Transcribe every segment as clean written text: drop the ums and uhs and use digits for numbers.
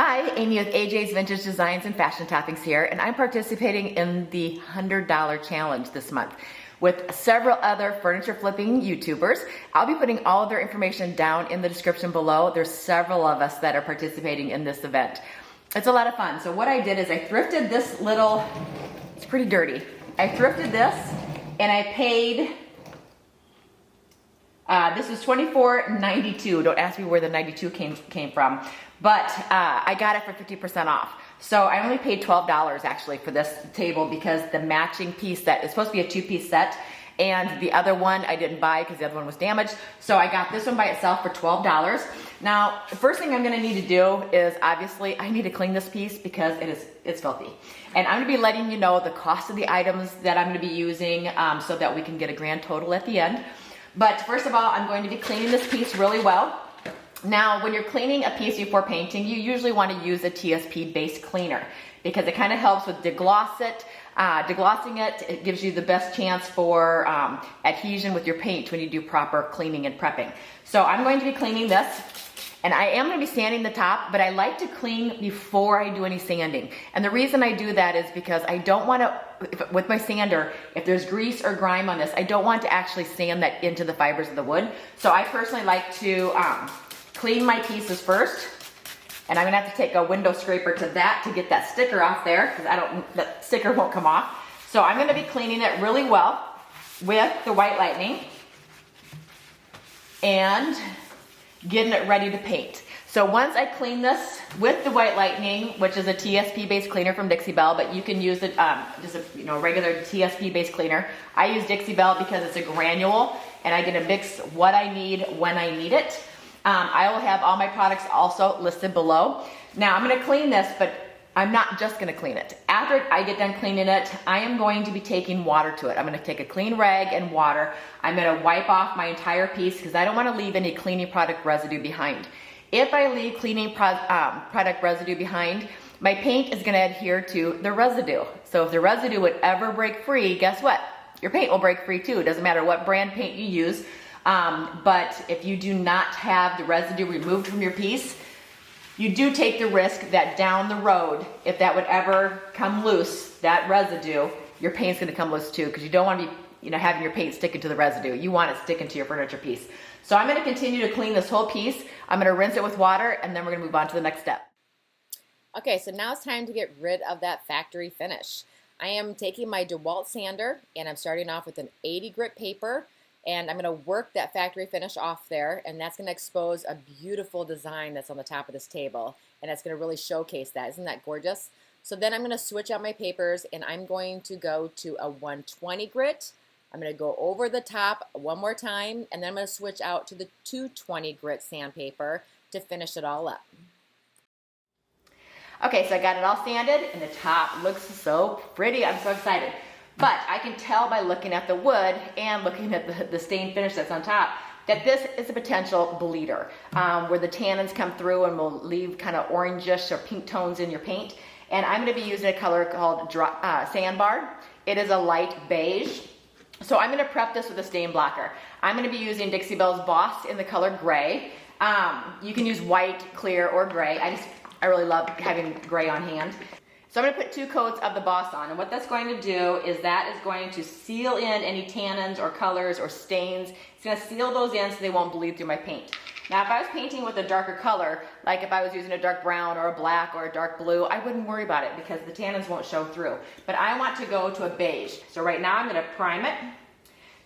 Hi, Amy with AJ's Vintage Designs and Fashion Toppings here, and I'm participating in the $100 challenge this month with several other furniture flipping YouTubers. I'll be putting all of their information down in the description below. There's several of us that are participating in this event. It's a lot of fun. So what I did is I thrifted this little, it's pretty dirty. I thrifted this and I paid, this was $24.92. Don't ask me where the 92 came from. But I got it for 50% off. So I only paid $12 actually for this table because the matching piece that is supposed to be a two-piece set and the other one I didn't buy because the other one was damaged. So I got this one by itself for $12. Now, the first thing I'm gonna need to do is obviously I need to clean this piece because it's filthy. And I'm gonna be letting you know the cost of the items that I'm gonna be using so that we can get a grand total at the end. But first of all, I'm going to be cleaning this piece really well. Now, when you're cleaning a piece before painting, you usually want to use a TSP-based cleaner because it kind of helps with deglossing it. It gives you the best chance for adhesion with your paint when you do proper cleaning and prepping. So I'm going to be cleaning this, and I am going to be sanding the top, but I like to clean before I do any sanding. And the reason I do that is because I don't want to, with my sander, if there's grease or grime on this, I don't want to actually sand that into the fibers of the wood. So I personally like to clean my pieces first, and I'm gonna have to take a window scraper to that to get that sticker off there because that sticker won't come off. So I'm gonna be cleaning it really well with the White Lightning and getting it ready to paint. So once I clean this with the White Lightning, which is a TSP-based cleaner from Dixie Belle, but you can use it just a regular TSP-based cleaner. I use Dixie Belle because it's a granule, and I get to mix what I need when I need it. I will have all my products also listed below. Now I'm going to clean this, but I'm not just going to clean it. After I get done cleaning it, I am going to be taking water to it. I'm going to take a clean rag and water. I'm going to wipe off my entire piece because I don't want to leave any cleaning product residue behind. If I leave cleaning product residue behind, my paint is going to adhere to the residue. So if the residue would ever break free, guess what? Your paint will break free too. It doesn't matter what brand paint you use. But if you do not have the residue removed from your piece, you do take the risk that down the road, if that would ever come loose, that residue, your paint's gonna come loose too, because you don't want to be having your paint sticking to the residue. You want it sticking to your furniture piece. So I'm gonna continue to clean this whole piece. I'm gonna rinse it with water, and then we're gonna move on to the next step. Okay, so now it's time to get rid of that factory finish. I am taking my DeWalt sander, and I'm starting off with an 80 grit paper. And I'm going to work that factory finish off there, and that's going to expose a beautiful design that's on the top of this table, and that's going to really showcase that. Isn't that gorgeous? So then I'm going to switch out my papers, and I'm going to go to a 120 grit. I'm going to go over the top one more time, and then I'm going to switch out to the 220 grit sandpaper to finish it all up. Okay, so I got it all sanded, and the top looks so pretty. I'm so excited. But I can tell by looking at the wood and looking at the stained finish that's on top that this is a potential bleeder, where the tannins come through and will leave kind of orangish or pink tones in your paint. And I'm going to be using a color called Sandbar. It is a light beige. So I'm going to prep this with a stain blocker. I'm going to be using Dixie Belle's Boss in the color gray. You can use white, clear, or gray. I really love having gray on hand. So I'm going to put 2 coats of the Boss on, and what that's going to do is that is going to seal in any tannins or colors or stains. It's going to seal those in so they won't bleed through my paint. Now if I was painting with a darker color, like if I was using a dark brown or a black or a dark blue, I wouldn't worry about it because the tannins won't show through. But I want to go to a beige. So right now I'm going to prime it.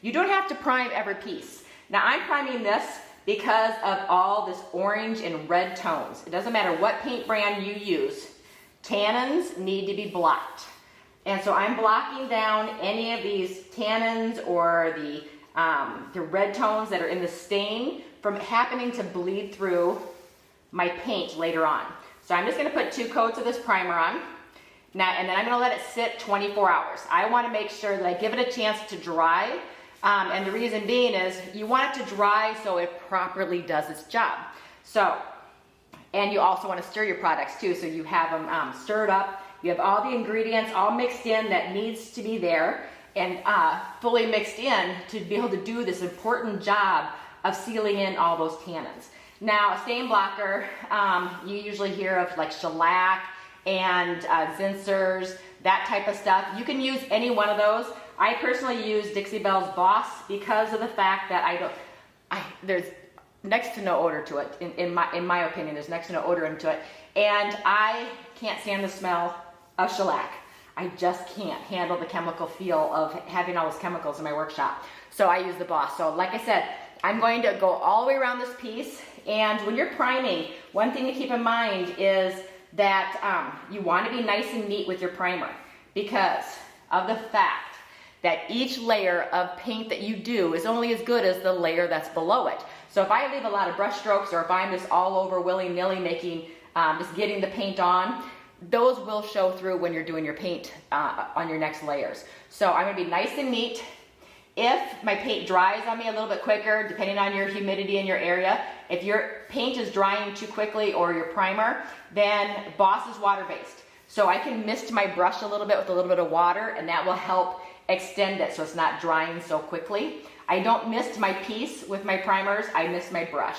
You don't have to prime every piece. Now I'm priming this because of all this orange and red tones. It doesn't matter what paint brand you use. Tannins need to be blocked. And so I'm blocking down any of these tannins or the red tones that are in the stain from happening to bleed through my paint later on. So I'm just going to put 2 coats of this primer on. Now, and then I'm going to let it sit 24 hours. I want to make sure that I give it a chance to dry. And the reason being is you want it to dry so it properly does its job. So, and you also want to stir your products too, so you have them stirred up. You have all the ingredients all mixed in that needs to be there and fully mixed in to be able to do this important job of sealing in all those tannins. Now, a stain blocker, you usually hear of like shellac and Zinsers, that type of stuff. You can use any one of those. I personally use Dixie Belle's Boss because of the fact that there's next to no odor to it. In my opinion, there's next to no odor into it. And I can't stand the smell of shellac. I just can't handle the chemical feel of having all those chemicals in my workshop. So I use the Boss. So like I said, I'm going to go all the way around this piece. And when you're priming, one thing to keep in mind is that you want to be nice and neat with your primer because of the fact that each layer of paint that you do is only as good as the layer that's below it. So if I leave a lot of brush strokes or if I'm just all over willy-nilly making, just getting the paint on, those will show through when you're doing your paint on your next layers. So I'm gonna be nice and neat. If my paint dries on me a little bit quicker, depending on your humidity in your area, if your paint is drying too quickly or your primer, then Boss is water-based. So I can mist my brush a little bit with a little bit of water and that will help extend it so it's not drying so quickly. I don't mist my piece with my primers, I mist my brush.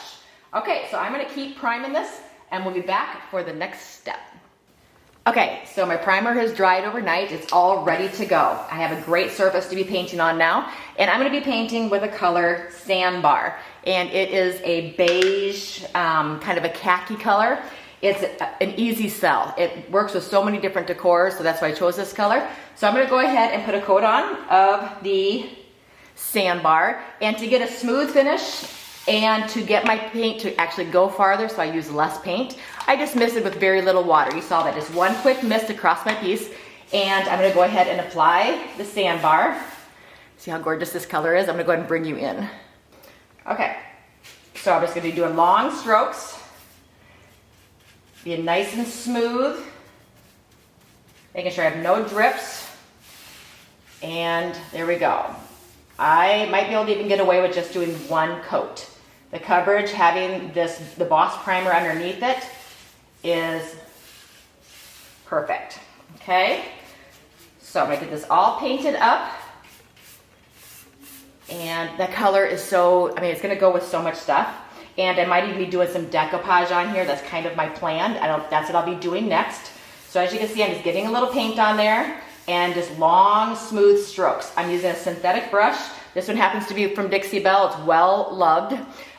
Okay, so I'm gonna keep priming this and we'll be back for the next step. Okay, so my primer has dried overnight. It's all ready to go. I have a great surface to be painting on now, and I'm gonna be painting with a color Sandbar, and it is a beige, kind of a khaki color. It's an easy sell. It works with so many different decors, so that's why I chose this color. So I'm gonna go ahead and put a coat on of the Sandbar, and to get a smooth finish, and to get my paint to actually go farther, so I use less paint, I just misted with very little water. You saw that, just one quick mist across my piece. And I'm gonna go ahead and apply the Sandbar. See how gorgeous this color is? I'm gonna go ahead and bring you in. Okay, so I'm just gonna be doing long strokes, being nice and smooth, making sure I have no drips. And there we go. I might be able to even get away with just doing one coat. The coverage, having the Boss primer underneath it is perfect, okay? So I'm gonna get this all painted up. And the color is so, I mean, it's gonna go with so much stuff. And I might even be doing some decoupage on here. That's kind of my plan. That's what I'll be doing next. So as you can see, I'm just getting a little paint on there and just long, smooth strokes. I'm using a synthetic brush. This one happens to be from Dixie Belle. It's well loved.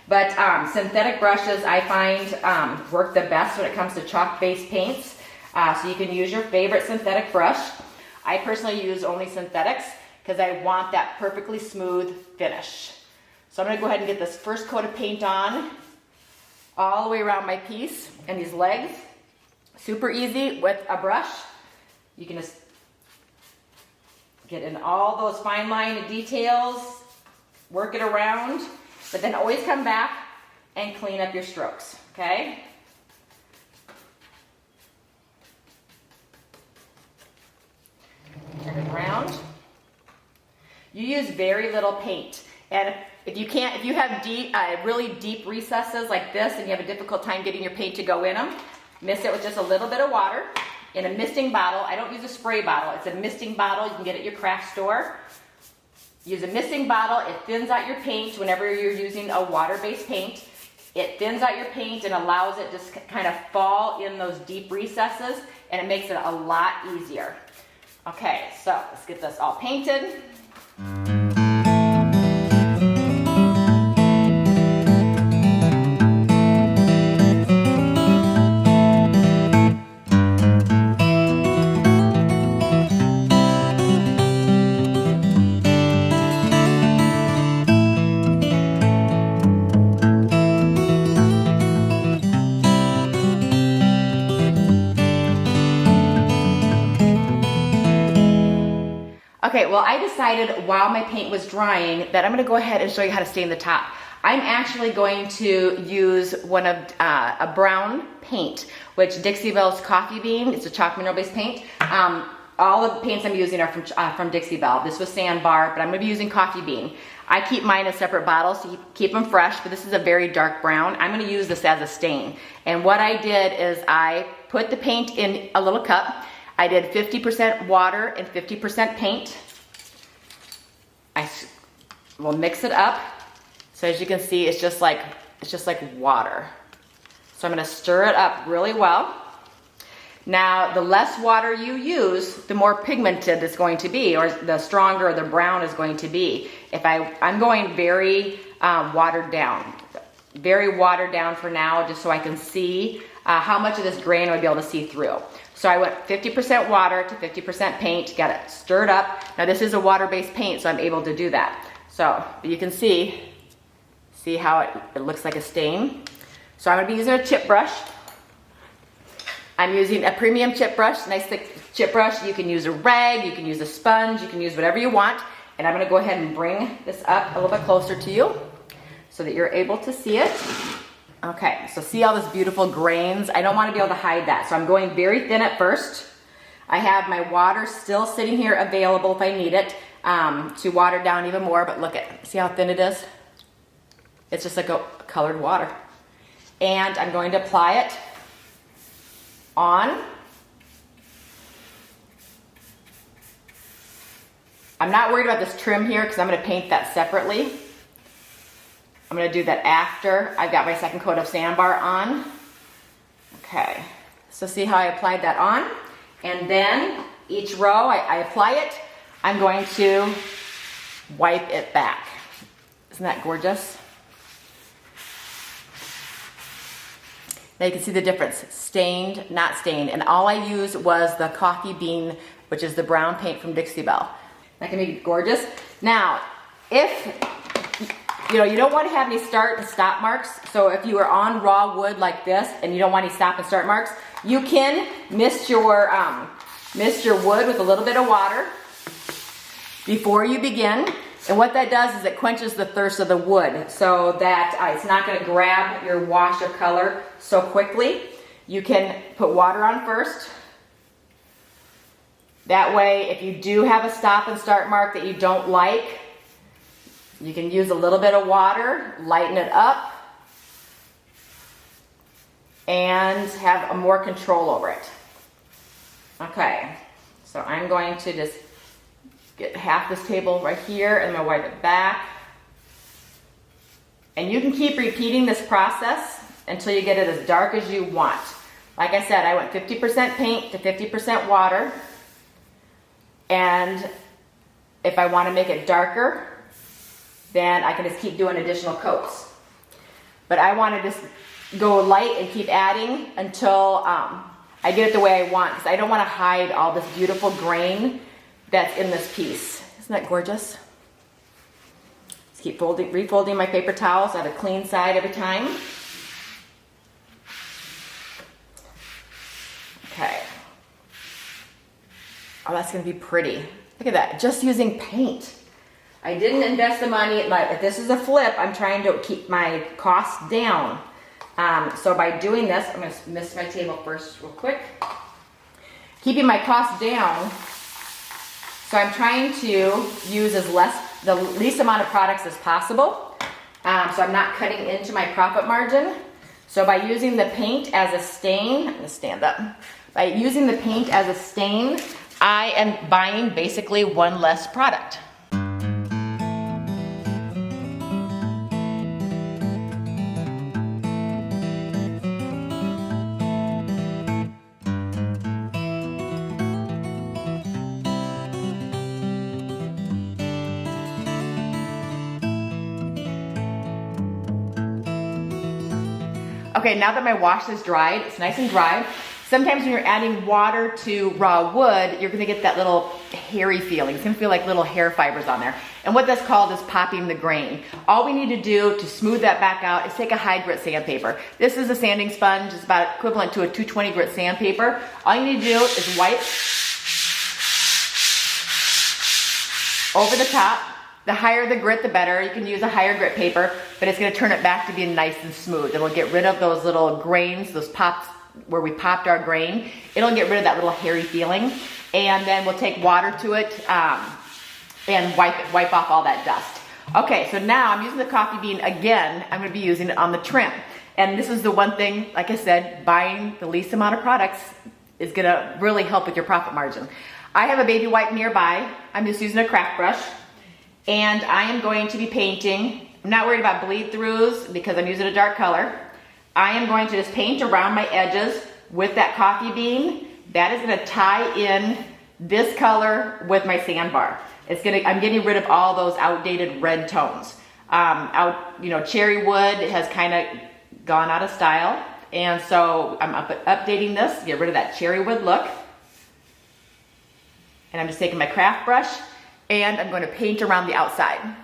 But synthetic brushes I find work the best when it comes to chalk-based paints. So you can use your favorite synthetic brush. I personally use only synthetics because I want that perfectly smooth finish. So I'm gonna go ahead and get this first coat of paint on all the way around my piece and these legs. Super easy with a brush. You can just get in all those fine line details, work it around, but then always come back and clean up your strokes, okay? Turn it around. You use very little paint. And if you have really deep recesses like this and you have a difficult time getting your paint to go in them, mist it with just a little bit of water in a misting bottle. I don't use a spray bottle. It's a misting bottle. You can get it at your craft store. Use a misting bottle. It thins out your paint whenever you're using a water-based paint. It thins out your paint and allows it to kind of fall in those deep recesses, and it makes it a lot easier. Okay, so let's get this all painted. Okay, well, I decided while my paint was drying that I'm gonna go ahead and show you how to stain the top. I'm actually going to use one of a brown paint, which Dixie Belle's Coffee Bean. It's a chalk mineral based paint. All the paints I'm using are from Dixie Belle. This was Sandbar, but I'm gonna be using Coffee Bean. I keep mine in separate bottles so you keep them fresh, but this is a very dark brown. I'm gonna use this as a stain. And what I did is I put the paint in a little cup. I did 50% water and 50% paint. I will mix it up. So as you can see, it's just like It's just like water. So I'm gonna stir it up really well. Now, the less water you use, the more pigmented it's going to be, or the stronger the brown is going to be. I'm going very watered down. Very watered down for now, just so I can see how much of this grain I'll be able to see through. So I went 50% water to 50% paint, got it stirred up. Now this is a water-based paint, so I'm able to do that. So you can see how it looks like a stain. So I'm gonna be using a chip brush. I'm using a premium chip brush, nice thick chip brush. You can use a rag, you can use a sponge, you can use whatever you want. And I'm gonna go ahead and bring this up a little bit closer to you so that you're able to see it. Okay, so see all this beautiful grains? I don't want to be able to hide that, so I'm going very thin at first. I have my water still sitting here available if I need it to water down even more, but look at, see how thin it is? It's just like a colored water. And I'm going to apply it on. I'm not worried about this trim here because I'm going to paint that separately. I'm going to do that after I've got my second coat of sandbar on. Okay, so see how I applied that on? And then each row I apply it, I'm going to wipe it back. Isn't that gorgeous? Now you can see the difference, stained, not stained. And all I used was the coffee bean, which is the brown paint from Dixie Belle. That can be gorgeous. Now, if you don't want to have any start and stop marks. So if you are on raw wood like this and you don't want any stop and start marks, you can mist your wood with a little bit of water before you begin. And what that does is it quenches the thirst of the wood so that it's not going to grab your wash of color so quickly. You can put water on first. That way, if you do have a stop and start mark that you don't like, you can use a little bit of water, lighten it up, and have more control over it. Okay, so I'm going to just get half this table right here, and I'm gonna wipe it back. And you can keep repeating this process until you get it as dark as you want. Like I said, I went 50% paint to 50% water. And if I want to make it darker, then I can just keep doing additional coats. But I want to just go light and keep adding until I get it the way I want, because I don't want to hide all this beautiful grain that's in this piece. Isn't that gorgeous? Just keep refolding my paper towels at a clean side every time. Okay. Oh, that's going to be pretty. Look at that, just using paint. I didn't invest the money. If this is a flip, I'm trying to keep my costs down. So by doing this, I'm going to mist my table first real quick. Keeping my costs down, so I'm trying to use the least amount of products as possible. So I'm not cutting into my profit margin. So by using the paint as a stain, I'm going to stand up. By using the paint as a stain, I am buying basically one less product. Okay, now that my wash is dried, it's nice and dry. Sometimes when you're adding water to raw wood, you're gonna get that little hairy feeling. It's gonna feel like little hair fibers on there. And what that's called is popping the grain. All we need to do to smooth that back out is take a high grit sandpaper. This is a sanding sponge. It's about equivalent to a 220 grit sandpaper. All you need to do is wipe over the top. The higher the grit, the better. You can use a higher grit paper, but it's gonna turn it back to be nice and smooth. It'll get rid of those little grains, those pops where we popped our grain. It'll get rid of that little hairy feeling. And then we'll take water to it and wipe off all that dust. Okay, so now I'm using the coffee bean again. I'm gonna be using it on the trim. And this is the one thing, like I said, buying the least amount of products is gonna really help with your profit margin. I have a baby wipe nearby. I'm just using a craft brush. And I am going to be painting I'm not worried about bleed throughs because I'm using a dark color. I am going to just paint around my edges with that coffee bean. That is gonna tie in this color with my sandbar. I'm getting rid of all those outdated red tones. Cherry wood has kind of gone out of style. And so I'm updating this, get rid of that cherry wood look. And I'm just taking my craft brush and I'm going to paint around the outside.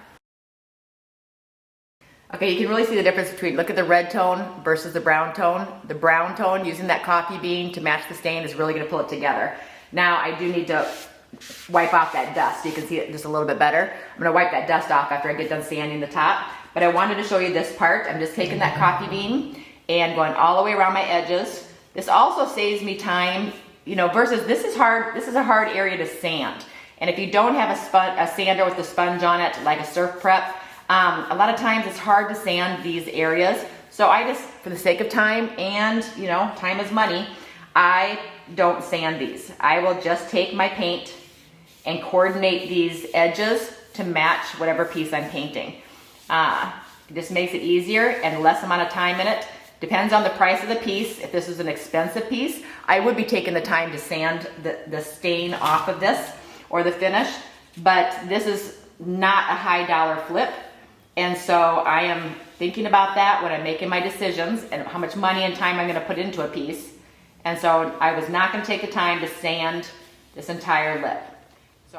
Okay, you can really see the difference between, look at the red tone versus the brown tone. The brown tone, using that coffee bean to match the stain, is really gonna pull it together. Now I do need to wipe off that dust so you can see it just a little bit better. I'm gonna wipe that dust off after I get done sanding the top. But I wanted to show you this part. I'm just taking that coffee bean and going all the way around my edges. This also saves me time, versus this is hard. This is a hard area to sand. And if you don't have a sander with a sponge on it, like a surf prep, a lot of times it's hard to sand these areas. So I just, for the sake of time and, time is money, I don't sand these. I will just take my paint and coordinate these edges to match whatever piece I'm painting. It just makes it easier and less amount of time in it. Depends on the price of the piece. If this is an expensive piece, I would be taking the time to sand the stain off of this or the finish, but this is not a high dollar flip. And so I am thinking about that when I'm making my decisions and how much money and time I'm gonna put into a piece. And so I was not gonna take the time to sand this entire lip.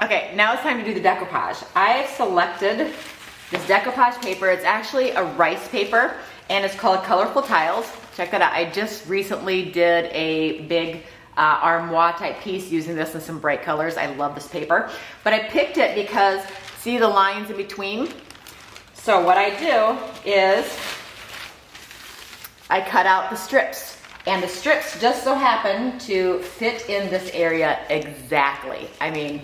Okay, now it's time to do the decoupage. I selected this decoupage paper. It's actually a rice paper and it's called Colorful Tiles. Check that out. I just recently did a big armoire type piece using this in some bright colors. I love this paper. But I picked it because, see the lines in between? So what I do is I cut out the strips, and the strips just so happen to fit in this area exactly. I mean,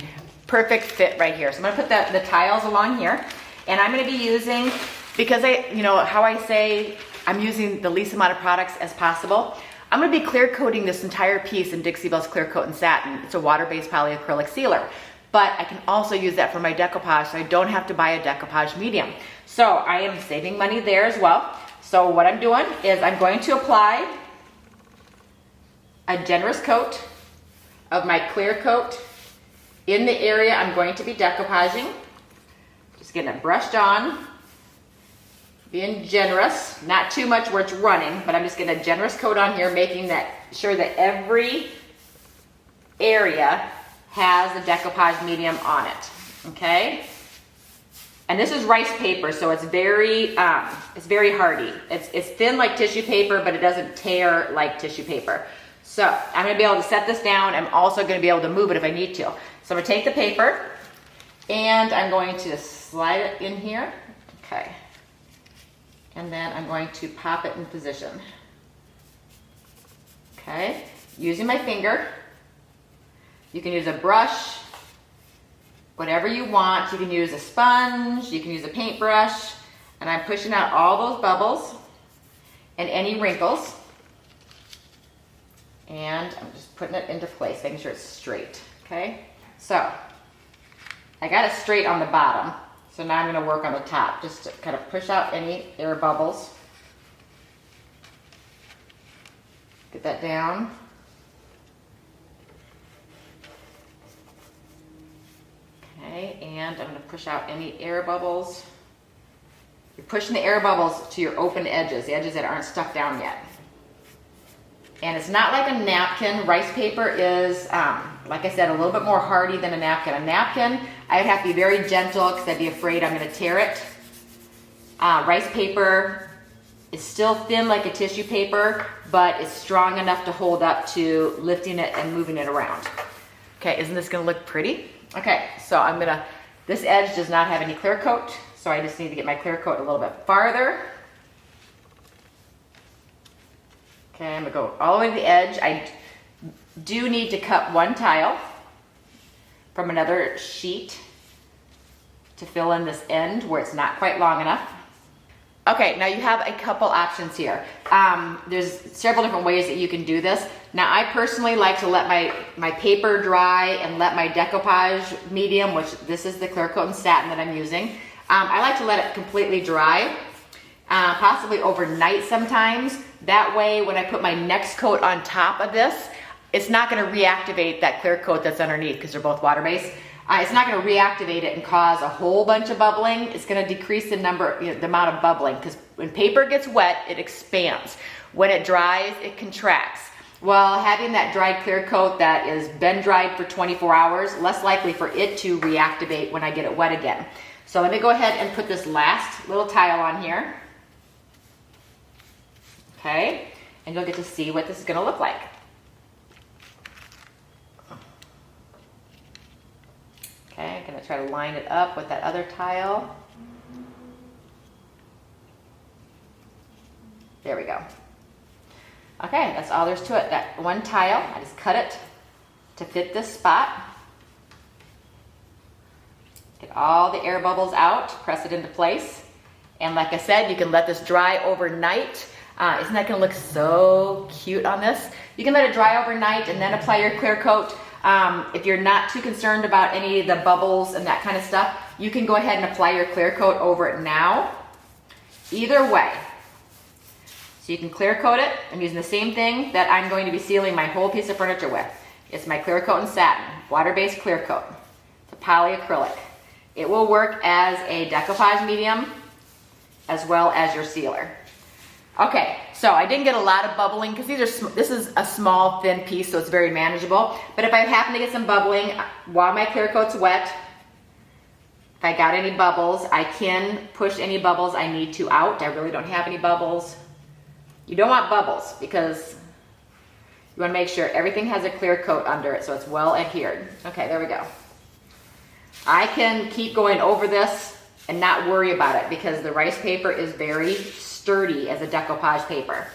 perfect fit right here. So I'm gonna put the tiles along here, and I'm gonna be using, because how I say I'm using the least amount of products as possible, I'm gonna be clear coating this entire piece in Dixie Belle's Clear Coat and Satin. It's a water-based polyacrylic sealer. But I can also use that for my decoupage, so I don't have to buy a decoupage medium. So I am saving money there as well. So what I'm doing is I'm going to apply a generous coat of my clear coat in the area I'm going to be decoupaging. Just getting it brushed on, being generous, not too much where it's running, but I'm just getting a generous coat on here, making sure that every area has a decoupage medium on it, okay? And this is rice paper, so it's very hardy. It's thin like tissue paper, but it doesn't tear like tissue paper. So I'm gonna be able to set this down. I'm also gonna be able to move it if I need to. So I'm gonna take the paper and I'm going to slide it in here, okay? And then I'm going to pop it in position, okay? Using my finger. You can use a brush, whatever you want. You can use a sponge, you can use a paintbrush, and I'm pushing out all those bubbles and any wrinkles. And I'm just putting it into place, making sure it's straight, okay? So, I got it straight on the bottom, so now I'm gonna work on the top, just to kind of push out any air bubbles. Get that down. Okay, and I'm going to push out any air bubbles. You're pushing the air bubbles to your open edges, the edges that aren't stuck down yet. And it's not like a napkin. Rice paper is, like I said, a little bit more hardy than a napkin. A napkin, I'd have to be very gentle because I'd be afraid I'm going to tear it. Rice paper is still thin like a tissue paper, but it's strong enough to hold up to lifting it and moving it around. Okay, isn't this going to look pretty? Okay, so this edge does not have any clear coat, so I just need to get my clear coat a little bit farther. Okay, I'm gonna go all the way to the edge. I do need to cut one tile from another sheet to fill in this end where it's not quite long enough. Okay, now you have a couple options here. There's several different ways that you can do this. Now I personally like to let my paper dry and let my decoupage medium, which this is the clear coat and satin that I'm using, I like to let it completely dry, possibly overnight sometimes. That way, when I put my next coat on top of this, it's not gonna reactivate that clear coat that's underneath because they're both water-based. It's not gonna reactivate it and cause a whole bunch of bubbling. It's gonna decrease the the amount of bubbling, because when paper gets wet, it expands. When it dries, it contracts. Well, having that dried clear coat that is been dried for 24 hours, less likely for it to reactivate when I get it wet again. So let me go ahead and put this last little tile on here. Okay, and you'll get to see what this is gonna look like. Okay, I'm gonna try to line it up with that other tile. There we go. Okay, that's all there's to it. That one tile, I just cut it to fit this spot. Get all the air bubbles out, press it into place. And like I said, you can let this dry overnight. Isn't that gonna look so cute on this? You can let it dry overnight and then apply your clear coat. If you're not too concerned about any of the bubbles and that kind of stuff, you can go ahead and apply your clear coat over it now. Either way. So you can clear coat it. I'm using the same thing that I'm going to be sealing my whole piece of furniture with. It's my clear coat and satin, water-based clear coat. It's a polyacrylic. It will work as a decoupage medium as well as your sealer. Okay, so I didn't get a lot of bubbling because this is a small thin piece, so it's very manageable. But if I happen to get some bubbling while my clear coat's wet, if I got any bubbles, I can push any bubbles I need to out. I really don't have any bubbles. You don't want bubbles because you want to make sure everything has a clear coat under it so it's well adhered. Okay, there we go. I can keep going over this and not worry about it because the rice paper is very sturdy as a decoupage paper.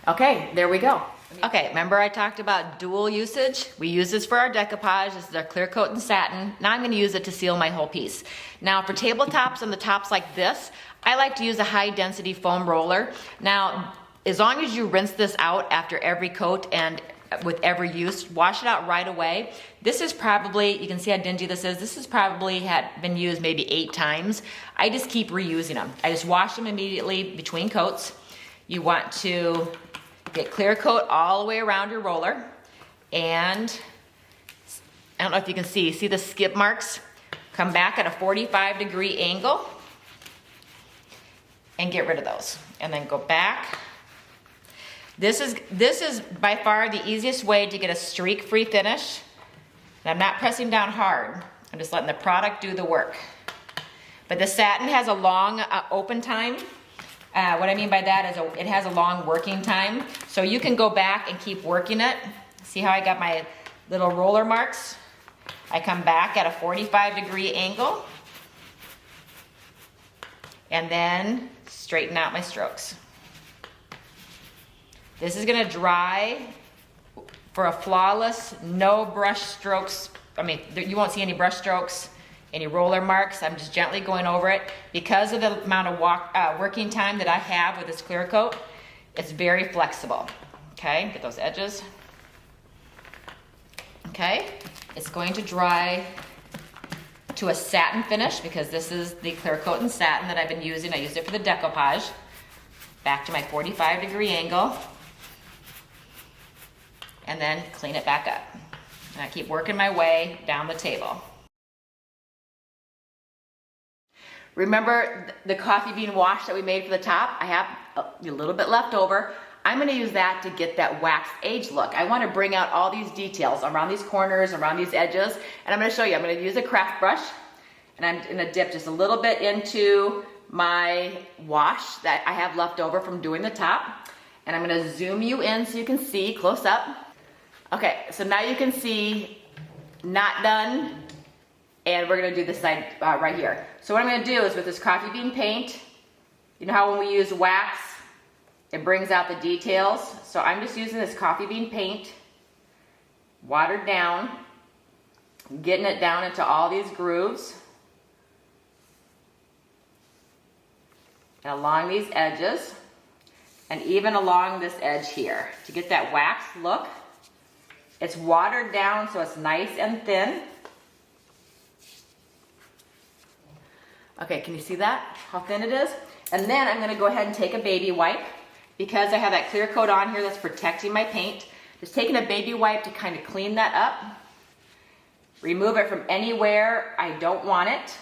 Okay, there we go. Okay, remember I talked about dual usage? We use this for our decoupage. This is our clear coat and satin. Now I'm going to use it to seal my whole piece. Now for tabletops and the tops like this, I like to use a high density foam roller. Now, as long as you rinse this out after every coat and with every use, wash it out right away. This is probably, you can see how dingy this is. This has probably had been used maybe 8 times. I just keep reusing them. I just wash them immediately between coats. You want to get clear coat all the way around your roller. And I don't know if you can see the skip marks? Come back at a 45-degree angle and get rid of those. And then go back. This is by far the easiest way to get a streak-free finish. And I'm not pressing down hard. I'm just letting the product do the work. But the satin has a long open time. What I mean by that is it has a long working time. So you can go back and keep working it. See how I got my little roller marks? I come back at a 45-degree angle. And then straighten out my strokes. This is gonna dry for a flawless, no brush strokes. I mean, you won't see any brush strokes, any roller marks. I'm just gently going over it. Because of the amount of working time that I have with this clear coat, it's very flexible. Okay, get those edges. Okay, it's going to dry to a satin finish because this is the clear coat and satin that I've been using. I used it for the decoupage. Back to my 45-degree angle. And then clean it back up. And I keep working my way down the table. Remember the coffee bean wash that we made for the top? I have a little bit left over. I'm gonna use that to get that wax age look. I wanna bring out all these details around these corners, around these edges, and I'm gonna show you. I'm gonna use a craft brush, and I'm gonna dip just a little bit into my wash that I have left over from doing the top. And I'm gonna zoom you in so you can see close up. Okay, so now you can see not done, and we're gonna do this side right here. So what I'm gonna do is with this coffee bean paint, you know how when we use wax, it brings out the details. So I'm just using this coffee bean paint, watered down, getting it down into all these grooves, and along these edges, and even along this edge here to get that wax look. It's watered down so it's nice and thin. Okay, can you see that? How thin it is? And then I'm gonna go ahead and take a baby wipe because I have that clear coat on here that's protecting my paint. Just taking a baby wipe to kind of clean that up. Remove it from anywhere I don't want it.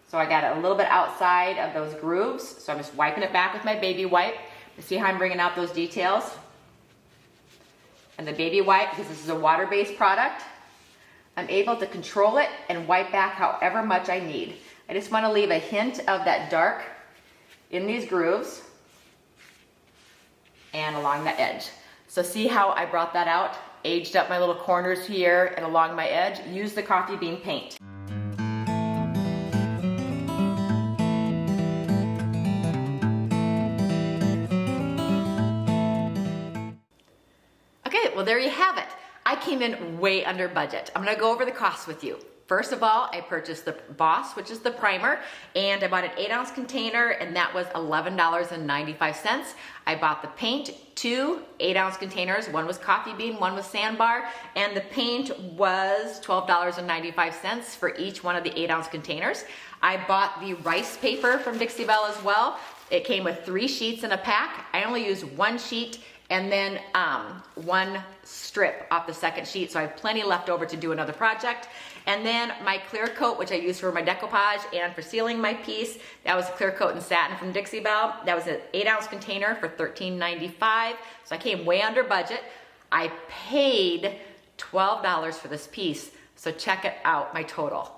So I got it a little bit outside of those grooves. So I'm just wiping it back with my baby wipe. You see how I'm bringing out those details? And the baby wipe, because this is a water-based product, I'm able to control it and wipe back however much I need. I just want to leave a hint of that dark in these grooves and along the edge. So see how I brought that out? Aged up my little corners here and along my edge. Use the coffee bean paint. Okay, well there you have it. I came in way under budget. I'm gonna go over the costs with you. First of all, I purchased the Boss, which is the primer, and I bought an 8-ounce container, and that was $11.95. I bought the paint, 2 8-ounce containers. One was coffee bean, one was sandbar, and the paint was $12.95 for each one of the 8-ounce containers. I bought the rice paper from Dixie Belle as well. It came with 3 sheets in a pack. I only used 1 sheet and then 1 strip off the second sheet, so I have plenty left over to do another project. And then my clear coat, which I use for my decoupage and for sealing my piece, that was a clear coat in satin from Dixie Belle. That was an 8-ounce container for $13.95, so I came way under budget. I paid $12 for this piece, so check it out, my total.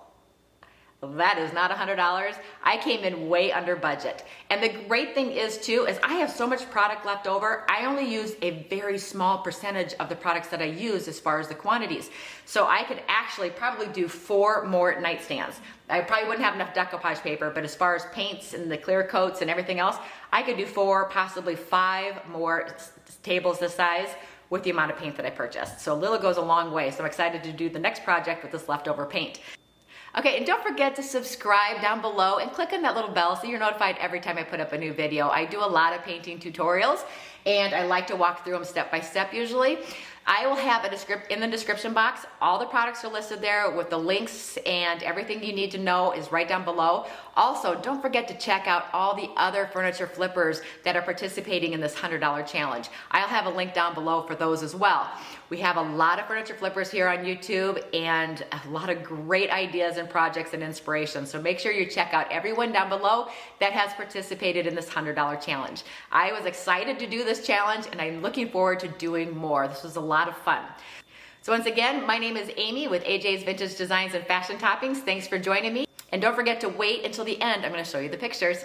That is not $100. I came in way under budget. And the great thing is too, is I have so much product left over, I only use a very small percentage of the products that I use as far as the quantities. So I could actually probably do 4 more nightstands. I probably wouldn't have enough decoupage paper, but as far as paints and the clear coats and everything else, I could do 4, possibly 5 more tables this size with the amount of paint that I purchased. So a little goes a long way. So I'm excited to do the next project with this leftover paint. Okay, and don't forget to subscribe down below and click on that little bell so you're notified every time I put up a new video. I do a lot of painting tutorials and I like to walk through them step by step usually. I will have in the description box. All the products are listed there with the links, and everything you need to know is right down below. Also, don't forget to check out all the other furniture flippers that are participating in this $100 challenge. I'll have a link down below for those as well. We have a lot of furniture flippers here on YouTube and a lot of great ideas and projects and inspiration. So make sure you check out everyone down below that has participated in this $100 challenge. I was excited to do this challenge and I'm looking forward to doing more. This was a lot of fun. So once again, my name is Amy with AJ's Vintage Designs and Fashion Toppings. Thanks for joining me. And don't forget to wait until the end. I'm going to show you the pictures.